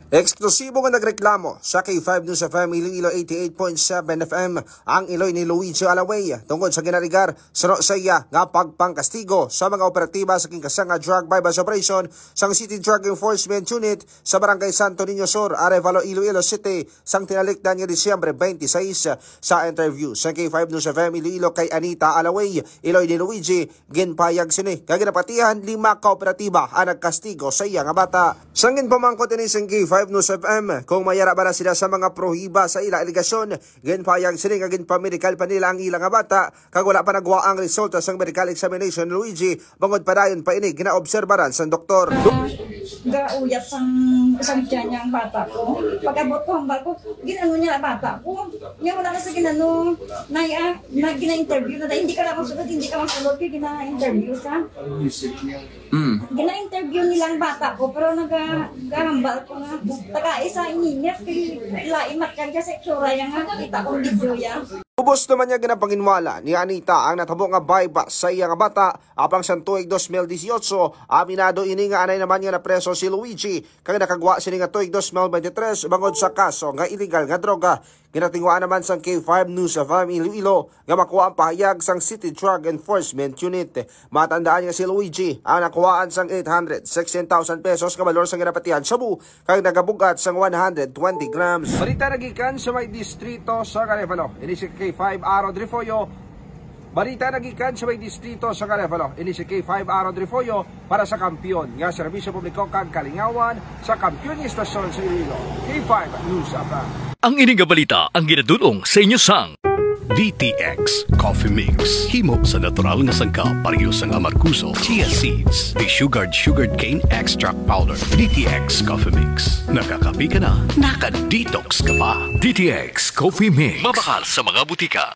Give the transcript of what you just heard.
Eksklusibo nga nagreklamo sa K5 News FM Iloilo 88.7 FM ang Iloy ni Luigi Alaway tungkol sa ginarigar sa saya nga pagpangkastigo sa mga operatiba sa kinkasang drug bypass operation sa City Drug Enforcement Unit sa Barangay Santo Niño Sur, Arevalo, Iloilo City sang tinalikdan nga Disyembre 26. Sa interview sa K5 News FM Iloilo kay Anita Alaway, Iloy ni Luigi ginpayag sini kay ginapatihan 5 ka operatiba ang nagkastigo sa iya nga bata. Sangin pamangkot ini sa K5 News FM kung mayara ba na sila sa mga prohiba sa ila aligasyon, ginpayag sila nga ginpamedikal pa nila ang ilang bata kag wala pa nagwa ang resulta sa medical examination. Luigi bangod pa dayon pa ini ginaobserbaran sa doktor. Gauyap sang tiyan niyang bata ko. Pag-abot ko ang bako, ginano niya bata ko. Niya wala na sa ginano, gina-interview na hindi ka lang masunod, hindi ka masunod, gina-interview ka. Gina-interview nilang bata ko, pero nagahambal ko nga. Taga-isa iningat, ilaimat ka dyan sa itsura yan nga, kita kong video yan. Ubos naman niya ginapanginwala ni Anita ang natabo nga bypass sa iya nga bata apang sa tuig 2018. Aminado ini nga anay naman nga na preso si Luigi kag nakagwa sini nga tuig 2023 bangod sa kaso nga illegal nga droga. Ginatingwaan naman sang K5 News FM Iloilo nga makuha ang pahayag sang City Drug Enforcement Unit. Matandaan nga si Luigi ang nakuhaan sang 816,000 pesos ka balor sang ginapatihan Shabu kag nagabugat sang 120 grams. Balita nagikan sa may distrito sa Arevalo. Ini si K5 Aaron Rifoyo. Balita nagikan sa may distrito sa Arevalo. Ini si K5 Aaron Rifoyo para sa kampiyon nga serbisyo publiko kag kalingawan sa kampiyon istasyon sa Iloilo. K5 News FM. Ang ining balita ang ginadulong sa inyo sang DTX Coffee Mix. Himo sa natural nga sangkap pareho sang amarkuso, chia seeds, sugared cane extract powder. DTX Coffee Mix. Nakakapi ka na, naka-detox ka pa. DTX Coffee Mix. Mabakal sa mga butika.